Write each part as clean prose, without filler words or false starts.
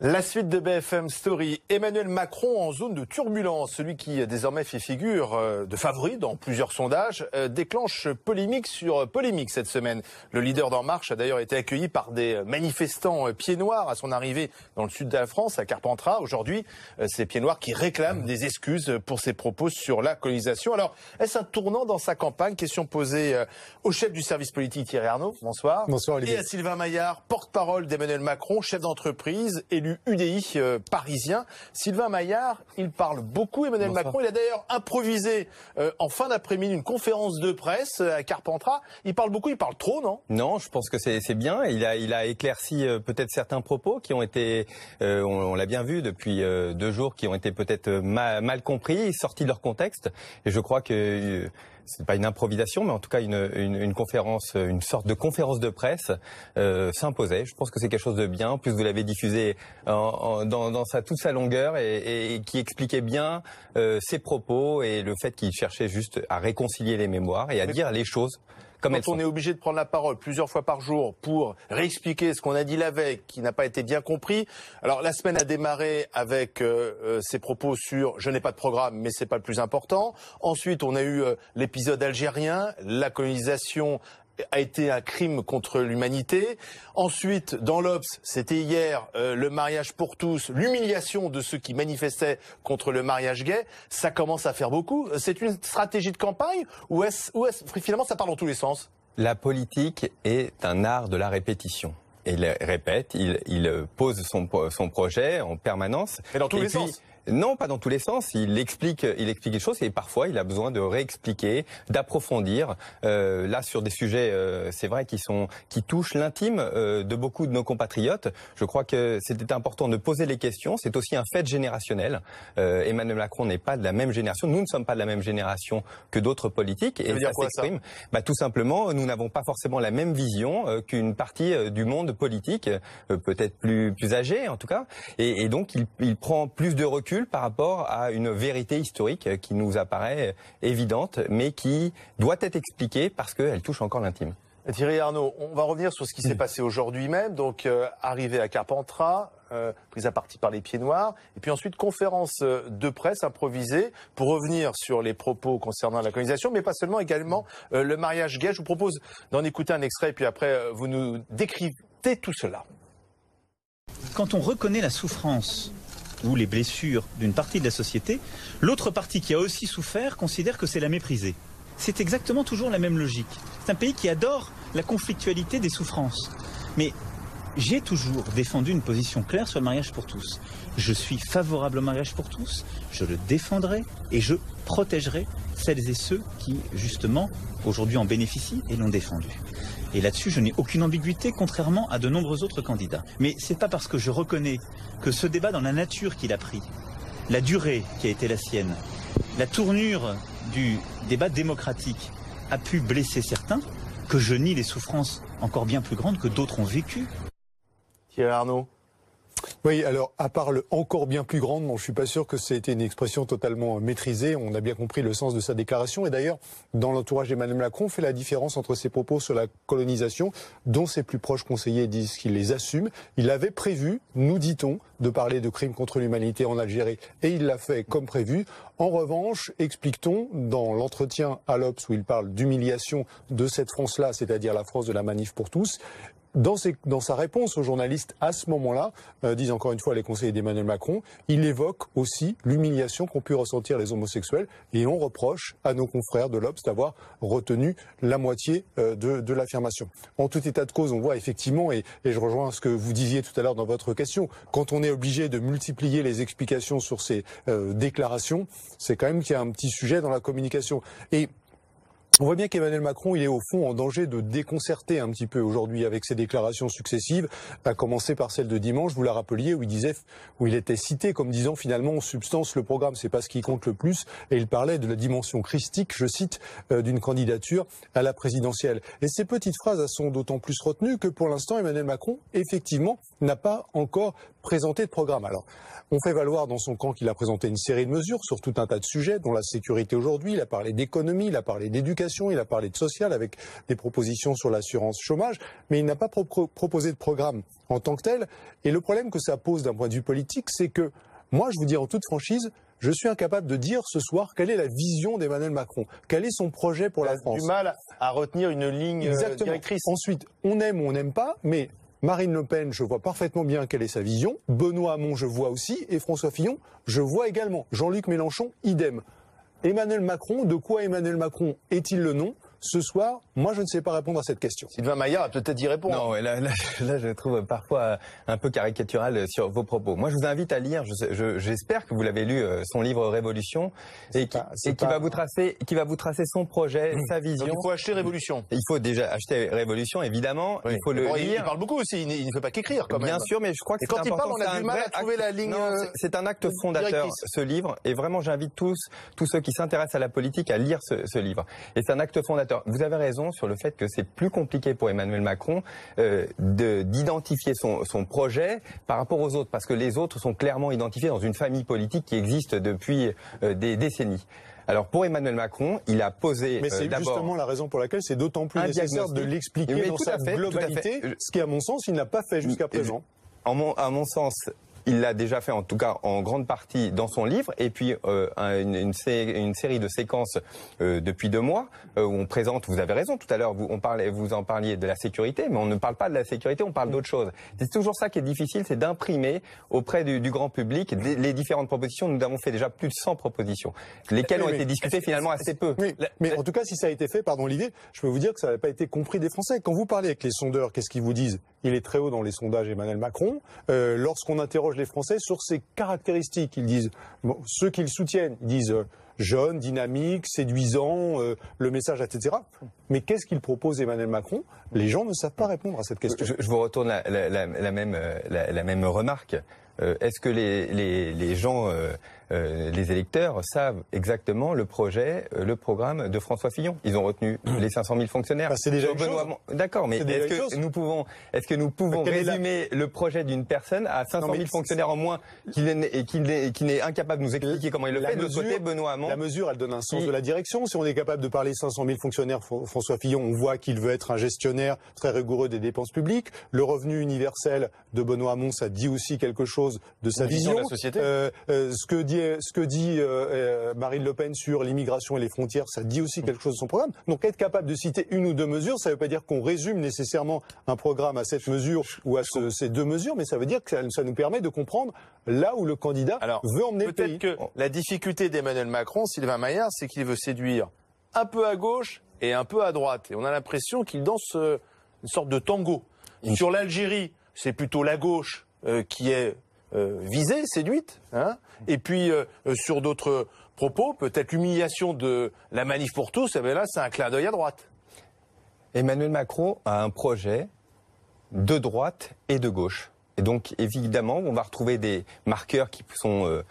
La suite de BFM Story, Emmanuel Macron en zone de turbulence, celui qui désormais fait figure de favori dans plusieurs sondages, déclenche polémique sur polémique cette semaine. Le leader d'En Marche a d'ailleurs été accueilli par des manifestants pieds noirs à son arrivée dans le sud de la France, à Carpentras. Aujourd'hui, ces pieds noirs qui réclament des excuses pour ses propos sur la colonisation. Alors, est-ce un tournant dans sa campagne? Question posée au chef du service politique Thierry Arnaud. Bonsoir. Bonsoir Olivier. Et à Sylvain Maillard, porte-parole d'Emmanuel Macron, chef d'entreprise, élu UDI parisien. Sylvain Maillard, il parle beaucoup, Emmanuel Macron. Il a d'ailleurs improvisé en fin d'après-midi une conférence de presse à Carpentras. Il parle beaucoup, il parle trop, non? Non, je pense que c'est bien. Il a éclairci peut-être certains propos qui ont été, on l'a bien vu depuis 2 jours, qui ont été peut-être mal compris, sortis de leur contexte. Et je crois que c'est pas une improvisation, mais en tout cas une conférence, une sorte de conférence de presse s'imposait. Je pense que c'est quelque chose de bien. En plus, vous l'avez diffusé dans toute sa longueur et qui expliquait bien ses propos et le fait qu'il cherchait juste à réconcilier les mémoires et à dire les choses. Quand on est obligé de prendre la parole plusieurs fois par jour pour réexpliquer ce qu'on a dit la veille, qui n'a pas été bien compris. Alors la semaine a démarré avec ses propos sur « je n'ai pas de programme, mais c'est pas le plus important ». Ensuite, on a eu l'épisode algérien, la colonisation a été un crime contre l'humanité. Ensuite, dans l'Obs, c'était hier, le mariage pour tous, l'humiliation de ceux qui manifestaient contre le mariage gay. Ça commence à faire beaucoup. C'est une stratégie de campagne ou finalement ça part dans tous les sens? La politique est un art de la répétition. Et il répète, il pose son projet en permanence. Mais dans tous les sens? Non, pas dans tous les sens. Il explique les choses et parfois il a besoin de réexpliquer, d'approfondir. Là, sur des sujets, c'est vrai, qui touchent l'intime de beaucoup de nos compatriotes. Je crois que c'était important de poser les questions. C'est aussi un fait générationnel. Emmanuel Macron n'est pas de la même génération. Nous ne sommes pas de la même génération que d'autres politiques. Et ça s'exprime. Tout simplement, nous n'avons pas forcément la même vision qu'une partie du monde politique, peut-être plus âgée en tout cas. Et donc, il prend plus de recul par rapport à une vérité historique qui nous apparaît évidente, mais qui doit être expliquée parce qu'elle touche encore l'intime. Thierry Arnaud, on va revenir sur ce qui s'est passé aujourd'hui même. Donc, arrivé à Carpentras, prise à partie par les pieds noirs, et puis ensuite conférence de presse improvisée pour revenir sur les propos concernant la colonisation, mais pas seulement, également le mariage gay. Je vous propose d'en écouter un extrait, et puis après, vous nous décryptez tout cela. Quand on reconnaît la souffrance ou les blessures d'une partie de la société, l'autre partie qui a aussi souffert considère que c'est la mépriser. C'est exactement toujours la même logique. C'est un pays qui adore la conflictualité des souffrances. Mais j'ai toujours défendu une position claire sur le mariage pour tous. Je suis favorable au mariage pour tous, je le défendrai et je protégerai celles et ceux qui, justement, aujourd'hui en bénéficient et l'ont défendu. Et là-dessus, je n'ai aucune ambiguïté, contrairement à de nombreux autres candidats. Mais c'est pas parce que je reconnais que ce débat dans la nature qu'il a pris, la durée qui a été la sienne, la tournure du débat démocratique a pu blesser certains, que je nie les souffrances encore bien plus grandes que d'autres ont vécues. Thierry Arnaud. Oui, alors, à part le encore bien plus grande, je suis pas sûr que c'était une expression totalement maîtrisée. On a bien compris le sens de sa déclaration. Et d'ailleurs, dans l'entourage d'Emmanuel Macron, on fait la différence entre ses propos sur la colonisation, dont ses plus proches conseillers disent qu'il les assume. Il avait prévu, nous dit-on, de parler de crimes contre l'humanité en Algérie. Et il l'a fait comme prévu. En revanche, explique-t-on, dans l'entretien à l'Obs où il parle d'humiliation de cette France-là, c'est-à-dire la France de la manif pour tous, dans sa réponse aux journalistes à ce moment-là, disent encore une fois les conseillers d'Emmanuel Macron, il évoque aussi l'humiliation qu'ont pu ressentir les homosexuels et on reproche à nos confrères de l'Obs d'avoir retenu la moitié de l'affirmation. En tout état de cause, on voit effectivement, et je rejoins ce que vous disiez tout à l'heure dans votre question, quand on est obligé de multiplier les explications sur ces déclarations, c'est quand même qu'il y a un petit sujet dans la communication. Et on voit bien qu'Emmanuel Macron, il est au fond en danger de déconcerter un petit peu aujourd'hui avec ses déclarations successives, à commencer par celle de dimanche, vous la rappeliez, où il était cité comme disant finalement en substance le programme, c'est pas ce qui compte le plus, et il parlait de la dimension christique, je cite, d'une candidature à la présidentielle. Et ces petites phrases sont d'autant plus retenues que pour l'instant Emmanuel Macron, effectivement, n'a pas encore présenté de programme. Alors, on fait valoir dans son camp qu'il a présenté une série de mesures sur tout un tas de sujets, dont la sécurité aujourd'hui. Il a parlé d'économie, il a parlé d'éducation, il a parlé de social avec des propositions sur l'assurance chômage, mais il n'a pas proposé de programme en tant que tel. Et le problème que ça pose d'un point de vue politique, c'est que moi, je vous dis en toute franchise, je suis incapable de dire ce soir quelle est la vision d'Emmanuel Macron, quel est son projet pour la France. Du mal à retenir une ligne directrice. Ensuite, on aime ou on n'aime pas, mais Marine Le Pen, je vois parfaitement bien quelle est sa vision. Benoît Hamon, je vois aussi. Et François Fillon, je vois également. Jean-Luc Mélenchon, idem. Emmanuel Macron, de quoi Emmanuel Macron est-il le nom ? Ce soir, moi, je ne sais pas répondre à cette question. Sylvain Maillard a peut-être y répondre. Non, là, je trouve parfois un peu caricatural sur vos propos. Moi, je vous invite à lire. J'espère que vous l'avez lu, son livre Révolution, et qui va vous tracer son projet, sa vision. Donc, il faut acheter Révolution. Il faut déjà acheter Révolution, évidemment. Oui. Il faut le lire. Il parle beaucoup aussi. Il ne fait pas qu'écrire, quand même. Bien sûr, mais je crois que c'est important. Quand il parle, on a du mal à trouver la ligne. Non, c'est un acte fondateur, ce livre. Et vraiment, j'invite tous ceux qui s'intéressent à la politique à lire ce livre. Et c'est un acte fondateur. Vous avez raison sur le fait que c'est plus compliqué pour Emmanuel Macron d'identifier son projet par rapport aux autres, parce que les autres sont clairement identifiés dans une famille politique qui existe depuis des décennies. Alors pour Emmanuel Macron, il a posé mais c'est justement la raison pour laquelle c'est d'autant plus nécessaire de l'expliquer dans sa globalité, ce qui à mon sens il n'a pas fait jusqu'à présent. À mon sens, il l'a déjà fait, en tout cas en grande partie dans son livre, et puis une série de séquences depuis 2 mois où on présente. Vous avez raison, tout à l'heure vous en parliez de la sécurité, mais on ne parle pas de la sécurité, on parle d'autre chose. C'est toujours ça qui est difficile, c'est d'imprimer auprès du grand public les différentes propositions. Nous avons fait déjà plus de 100 propositions, lesquelles ont été discutées finalement assez peu. Oui, mais en tout cas, si ça a été fait, pardon Olivier, je peux vous dire que ça n'a pas été compris des Français. Quand vous parlez avec les sondeurs, qu'est-ce qu'ils vous disent ? Il est très haut dans les sondages, Emmanuel Macron. Lorsqu'on interroge les Français sur ses caractéristiques, ils disent, ceux qui le soutiennent, ils disent jeune, dynamique, séduisant, le message, etc. Mais qu'est-ce qu'il propose Emmanuel Macron ? Les gens ne savent pas répondre à cette question. Je vous retourne la même remarque. Est-ce que les gens, les électeurs savent exactement le projet, le programme de François Fillon ? Ils ont retenu les 500 000 fonctionnaires. C'est déjà une chose. D'accord, mais est-ce que nous pouvons résumer le projet d'une personne à 500 000 fonctionnaires en moins qui n'est incapable de nous expliquer comment il le fait ? De l'autre côté, Benoît Hamon. La mesure, elle donne un sens de la direction. Si on est capable de parler 500 000 fonctionnaires, François Fillon, on voit qu'il veut être un gestionnaire très rigoureux des dépenses publiques. Le revenu universel de Benoît Hamon, ça dit aussi quelque chose de sa vision. De la société. Ce que dit Marine Le Pen sur l'immigration et les frontières, ça dit aussi quelque chose de son programme. Donc être capable de citer 1 ou 2 mesures, ça ne veut pas dire qu'on résume nécessairement un programme à cette mesure ou à ces 2 mesures, mais ça veut dire que ça nous permet de comprendre là où le candidat veut emmener le pays. Peut-être que la difficulté d'Emmanuel Macron, Sylvain Maillard, c'est qu'il veut séduire un peu à gauche et un peu à droite. Et on a l'impression qu'il danse une sorte de tango. Sur l'Algérie, c'est plutôt la gauche qui est visée, séduite, hein. Et puis sur d'autres propos, peut-être l'humiliation de la manif pour tous, eh bien là c'est un clin d'œil à droite. Emmanuel Macron a un projet de droite et de gauche. Et donc évidemment, on va retrouver des marqueurs qui sont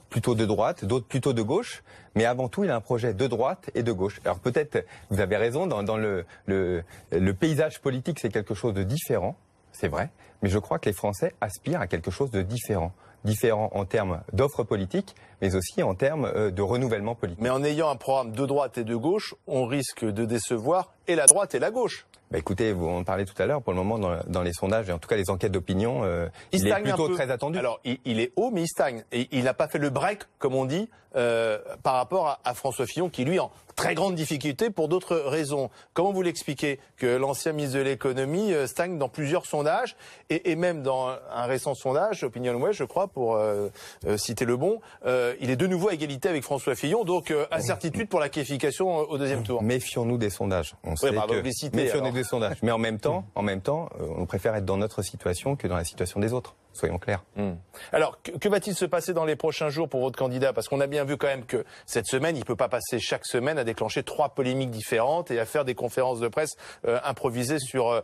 plutôt de droite, d'autres plutôt de gauche, mais avant tout, il a un projet de droite et de gauche. Alors peut-être, vous avez raison, dans le paysage politique, c'est quelque chose de différent, c'est vrai, mais je crois que les Français aspirent à quelque chose de différent. Différent en termes d'offres politiques, mais aussi en termes de renouvellement politique. Mais en ayant un programme de droite et de gauche, on risque de décevoir et la droite et la gauche. Bah écoutez, vous en parlez tout à l'heure, pour le moment, dans les sondages, et en tout cas les enquêtes d'opinion, il est plutôt très attendu. Alors, il est haut, mais il stagne. Et il n'a pas fait le break, comme on dit, par rapport à François Fillon, qui lui, en très grande difficulté pour d'autres raisons. Comment vous l'expliquez que l'ancien ministre de l'économie stagne dans plusieurs sondages, et même dans un récent sondage, OpinionWay, je crois, pour citer le bon, il est de nouveau à égalité avec François Fillon, donc incertitude pour la qualification au 2e tour. Méfions-nous des sondages. On sait méfions-nous des sondages. Mais en même temps, on préfère être dans notre situation que dans la situation des autres. Soyons clairs. Alors, que va-t-il se passer dans les prochains jours pour votre candidat ? Parce qu'on a bien vu quand même que cette semaine, il peut pas passer chaque semaine à déclencher 3 polémiques différentes et à faire des conférences de presse improvisées sur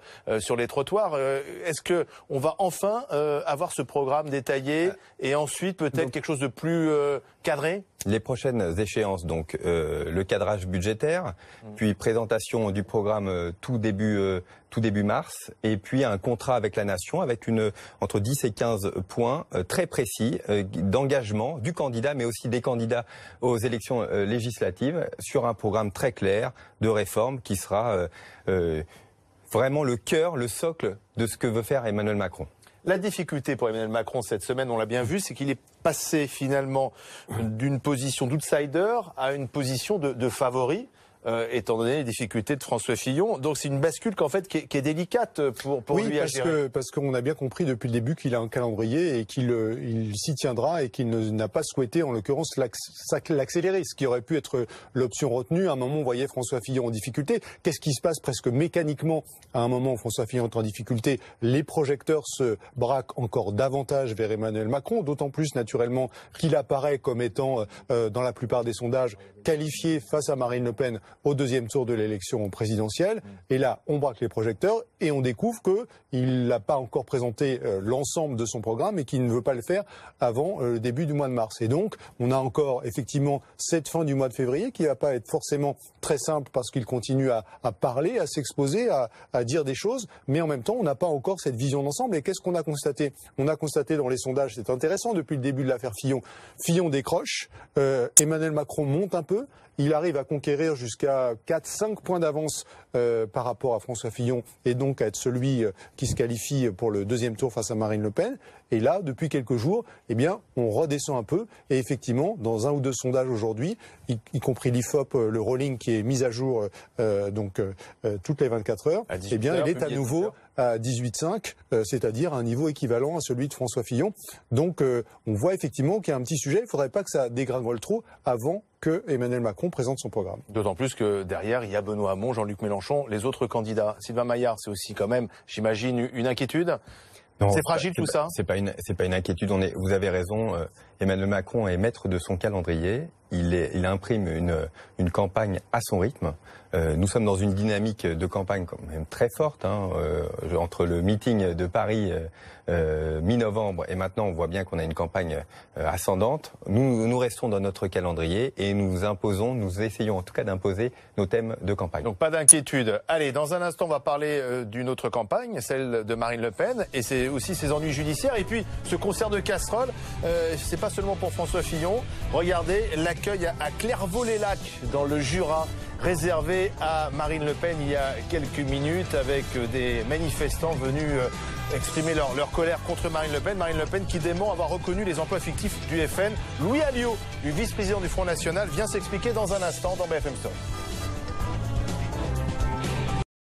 les trottoirs. Est-ce que on va enfin avoir ce programme détaillé et ensuite peut-être quelque chose de plus cadré ? Les prochaines échéances, donc le cadrage budgétaire, puis présentation du programme tout début tout début mars, et puis un contrat avec la nation avec entre 10 et 15 points très précis d'engagement du candidat, mais aussi des candidats aux élections législatives, sur un programme très clair de réforme qui sera vraiment le cœur, le socle de ce que veut faire Emmanuel Macron. La difficulté pour Emmanuel Macron cette semaine, on l'a bien vu, c'est qu'il est passé finalement d'une position d'outsider à une position de favori. Étant donné les difficultés de François Fillon. Donc c'est une bascule qui est délicate pour lui à gérer. Parce qu'on a bien compris depuis le début qu'il a un calendrier et qu'il s'y tiendra et qu'il n'a pas souhaité en l'occurrence l'accélérer, ce qui aurait pu être l'option retenue. À un moment on voyait François Fillon en difficulté. Qu'est-ce qui se passe presque mécaniquement à un moment où François Fillon est en difficulté? Les projecteurs se braquent encore davantage vers Emmanuel Macron, d'autant plus naturellement qu'il apparaît comme étant dans la plupart des sondages qualifié face à Marine Le Pen au deuxième tour de l'élection présidentielle. Et là, on braque les projecteurs et on découvre qu'il n'a pas encore présenté l'ensemble de son programme et qu'il ne veut pas le faire avant le début du mois de mars. Et donc, on a encore effectivement cette fin du mois de février qui ne va pas être forcément très simple parce qu'il continue à parler, à s'exposer, à dire des choses. Mais en même temps, on n'a pas encore cette vision d'ensemble. Et qu'est-ce qu'on a constaté? On a constaté dans les sondages, c'est intéressant, depuis le début de l'affaire Fillon, Fillon décroche, Emmanuel Macron monte un peu. Il arrive à conquérir jusqu'à 4-5 points d'avance par rapport à François Fillon et donc à être celui qui se qualifie pour le deuxième tour face à Marine Le Pen. Et là, depuis quelques jours, eh bien, on redescend un peu. Et effectivement, dans un ou deux sondages aujourd'hui, y compris l'IFOP, le rolling qui est mis à jour toutes les 24 heures, eh bien, il est à nouveau à 18,5, c'est-à-dire à un niveau équivalent à celui de François Fillon. Donc, on voit effectivement qu'il y a un petit sujet. Il ne faudrait pas que ça dégringole trop avant que Emmanuel Macron présente son programme. D'autant plus que derrière, il y a Benoît Hamon, Jean-Luc Mélenchon, les autres candidats. Sylvain Maillard, c'est aussi quand même, j'imagine, une inquiétude. C'est fragile tout ça. C'est pas une inquiétude. Vous avez raison. Emmanuel Macron est maître de son calendrier. Il imprime une campagne à son rythme. Nous sommes dans une dynamique de campagne quand même très forte, entre le meeting de Paris mi-novembre et maintenant on voit bien qu'on a une campagne ascendante. Nous restons dans notre calendrier et nous essayons en tout cas d'imposer nos thèmes de campagne. Donc pas d'inquiétude. Allez, dans un instant on va parler d'une autre campagne, celle de Marine Le Pen, et c'est aussi ses ennuis judiciaires. Et puis ce concert de casseroles, c'est pas seulement pour François Fillon. Regardez l'accueil à Clairvaux-les-Lacs dans le Jura, réservé à Marine Le Pen il y a quelques minutes, avec des manifestants venus exprimer leur colère contre Marine Le Pen. Marine Le Pen qui dément avoir reconnu les emplois fictifs du FN. Louis Alliot, du vice-président du Front National, vient s'expliquer dans un instant dans BFM Story.